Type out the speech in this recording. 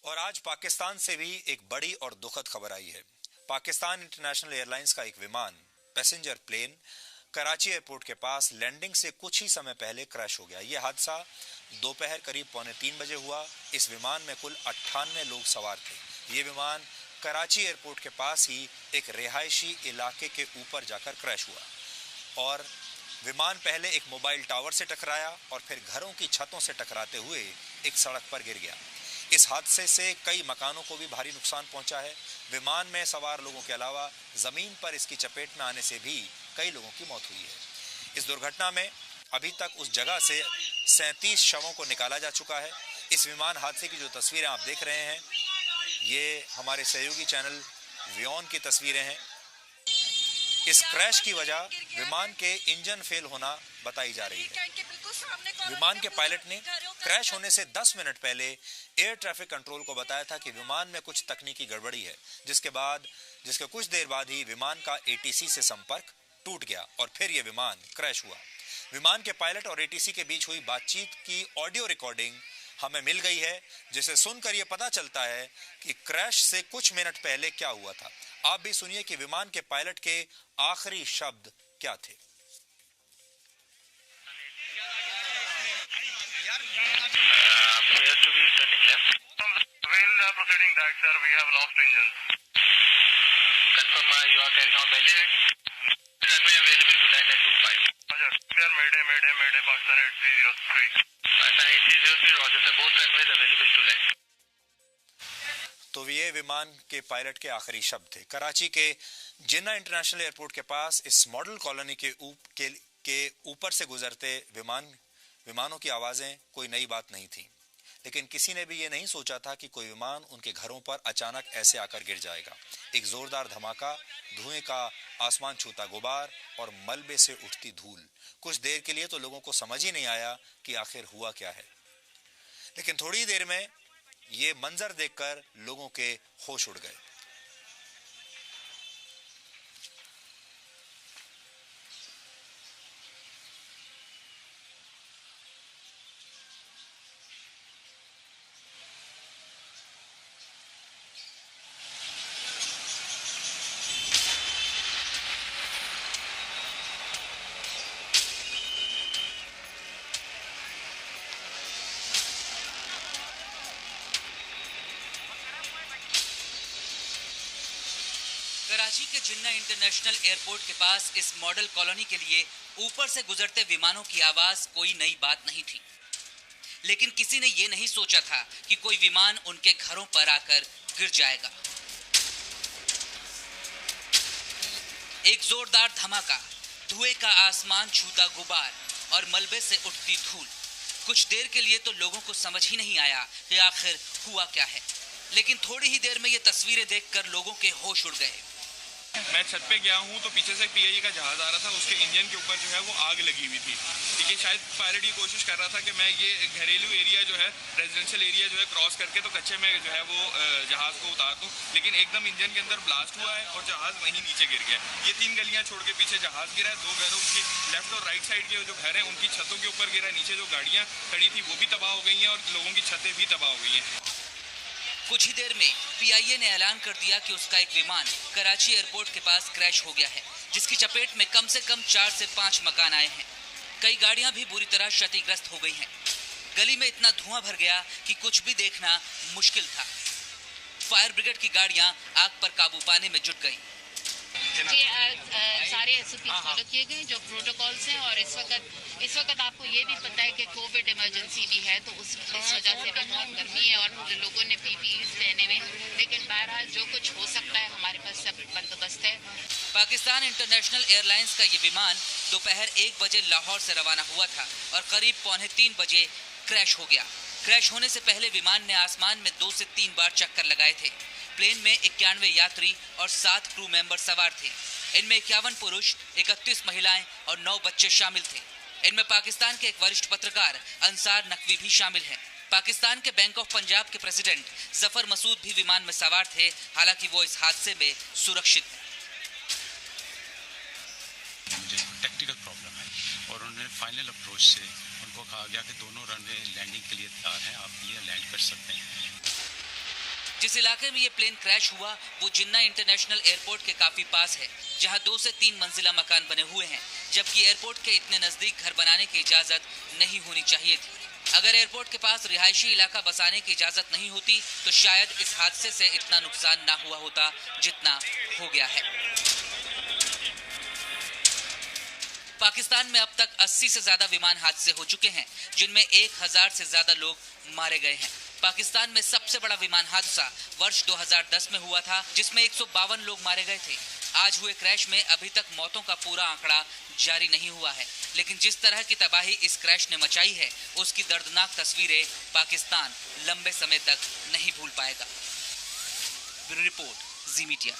और आज पाकिस्तान से भी एक बड़ी और दुखद खबर आई है। पाकिस्तान इंटरनेशनल एयरलाइंस का एक विमान पैसेंजर प्लेन कराची एयरपोर्ट के पास लैंडिंग से कुछ ही समय पहले क्रैश हो गया। यह हादसा दोपहर करीब 2:45 बजे हुआ। इस विमान में कुल 98 लोग सवार थे। ये विमान कराची एयरपोर्ट के पास ही एक रिहायशी इलाके के ऊपर जाकर क्रैश हुआ और विमान पहले एक मोबाइल टावर से टकराया और फिर घरों की छतों से टकराते हुए एक सड़क पर गिर गया। इस हादसे से कई मकानों को भी भारी नुकसान पहुंचा है। विमान में सवार लोगों के अलावा जमीन पर इसकी चपेट में आने से भी कई लोगों की मौत हुई है। इस दुर्घटना में अभी तक उस जगह से 37 शवों को निकाला जा चुका है। इस विमान हादसे की जो तस्वीरें आप देख रहे हैं, ये हमारे सहयोगी चैनल व्योन की तस्वीरें हैं। इस क्रैश की वजह विमान के इंजन फेल होना बताई जा रही है। विमान के पायलट ने क्रैश होने से 10 मिनट पहले एयर ट्रैफिक कंट्रोल को बताया था कि विमान में कुछ तकनीकी गड़बड़ी है, जिसके कुछ देर बाद ही विमान का एटीसी से संपर्क टूट गया और फिर यह विमान क्रैश हुआ। विमान के पायलट और एटीसी के बीच हुई बातचीत की ऑडियो रिकॉर्डिंग हमें मिल गई है, जिसे सुनकर यह पता चलता है कि क्रैश से कुछ मिनट पहले क्या हुआ था। आप भी सुनिए कि विमान के पायलट के आखिरी शब्द क्या थे। तो ये विमान के पायलट के आखिरी शब्द थे। कराची के जिन्ना इंटरनेशनल एयरपोर्ट के पास इस मॉडल कॉलोनी के ऊपर से गुजरते विमानों की आवाजें कोई नई बात नहीं थी, लेकिन किसी ने भी ये नहीं सोचा था कि कोई विमान उनके घरों पर अचानक ऐसे आकर गिर जाएगा। एक जोरदार धमाका, धुएं का आसमान छूता गुबार और मलबे से उठती धूल। कुछ देर के लिए तो लोगों को समझ ही नहीं आया कि आखिर हुआ क्या है, लेकिन थोड़ी देर में ये मंजर देखकर लोगों के होश उड़ गए। कराची के जिन्ना इंटरनेशनल एयरपोर्ट के पास इस मॉडल कॉलोनी के लिए ऊपर से गुजरते विमानों की आवाज कोई नई बात नहीं थी, लेकिन किसी ने यह नहीं सोचा था कि कोई विमान उनके घरों पर आकर गिर जाएगा। एक जोरदार धमाका, धुएं का आसमान छूता गुबार और मलबे से उठती धूल। कुछ देर के लिए तो लोगों को समझ ही नहीं आया कि आखिर हुआ क्या है, लेकिन थोड़ी ही देर में ये तस्वीरें देखकर लोगों के होश उड़ गए। मैं छत पे गया हूँ तो पीछे से पीआईए का जहाज आ रहा था, उसके इंजन के ऊपर जो है वो आग लगी हुई थी। ठीक है, शायद पायलट ये कोशिश कर रहा था कि मैं ये घरेलू एरिया जो है, रेजिडेंशियल एरिया जो है क्रॉस करके तो कच्चे में जो है वो जहाज को उतार दूँ, लेकिन एकदम इंजन के अंदर ब्लास्ट हुआ है और जहाज वहीं नीचे गिर गया। ये 3 गलियाँ छोड़ के पीछे जहाज गिरा है। 2 घरों उनकी लेफ्ट और राइट साइड के जो घर हैं उनकी छतों के ऊपर गिरा है। नीचे जो गाड़ियाँ खड़ी थी वो भी तबाह हो गई हैं और लोगों की छतें भी तबाह हो गई हैं। कुछ ही देर में पीआईए ने ऐलान कर दिया कि उसका एक विमान कराची एयरपोर्ट के पास क्रैश हो गया है, जिसकी चपेट में कम से कम 4 से 5 मकान आए हैं। कई गाड़ियां भी बुरी तरह क्षतिग्रस्त हो गई हैं। गली में इतना धुआं भर गया कि कुछ भी देखना मुश्किल था। फायर ब्रिगेड की गाड़ियां आग पर काबू पाने में जुट गईं। जी, सारे एसओपी फॉलो किए गए जो प्रोटोकॉल्स हैं, और इस वक्त आपको ये भी पता है कि कोविड इमरजेंसी भी है, तो इस वजह से भी बहुत गर्मी है और लोगों ने पीपीई पहने हुए, लेकिन बहरहाल जो कुछ हो सकता है हमारे पास सब बंदोबस्त है। पाकिस्तान इंटरनेशनल एयरलाइंस का ये विमान दोपहर 1 बजे लाहौर से रवाना हुआ था और करीब 2:45 बजे क्रैश हो गया। क्रैश होने से पहले विमान ने आसमान में 2 से 3 बार चक्कर लगाए थे। प्लेन में 91 यात्री और 7 क्रू मेंबर सवार थे। इनमें 51 पुरुष, 31 महिलाएं और 9 बच्चे शामिल थे। इनमें पाकिस्तान के एक वरिष्ठ पत्रकार अंसार नकवी भी शामिल हैं। पाकिस्तान के बैंक ऑफ पंजाब के प्रेसिडेंट जफर मसूद भी विमान में सवार थे, हालांकि वो इस हादसे में सुरक्षित हैं। टेक्निकल प्रॉब्लम है और उन्होंने फाइनल अप्रोच से उनको कहा गया कि दोनों रनवे लैंडिंग के लिए तैयार हैं, आप ये लैंड कर सकते हैं। जिस इलाके में ये प्लेन क्रैश हुआ वो जिन्ना इंटरनेशनल एयरपोर्ट के काफी पास है, जहां 2 से 3 मंजिला मकान बने हुए हैं, जबकि एयरपोर्ट के इतने नजदीक घर बनाने की इजाजत नहीं होनी चाहिए थी। अगर एयरपोर्ट के पास रिहायशी इलाका बसाने की इजाजत नहीं होती तो शायद इस हादसे से इतना नुकसान ना हुआ होता जितना हो गया है। पाकिस्तान में अब तक 80 से ज्यादा विमान हादसे हो चुके हैं, जिनमें 1000 से ज्यादा लोग मारे गए हैं। पाकिस्तान में सबसे बड़ा विमान हादसा वर्ष 2010 में हुआ था, जिसमें 152 लोग मारे गए थे। आज हुए क्रैश में अभी तक मौतों का पूरा आंकड़ा जारी नहीं हुआ है, लेकिन जिस तरह की तबाही इस क्रैश ने मचाई है उसकी दर्दनाक तस्वीरें पाकिस्तान लंबे समय तक नहीं भूल पाएगा। ब्यूरो रिपोर्ट, जी मीडिया।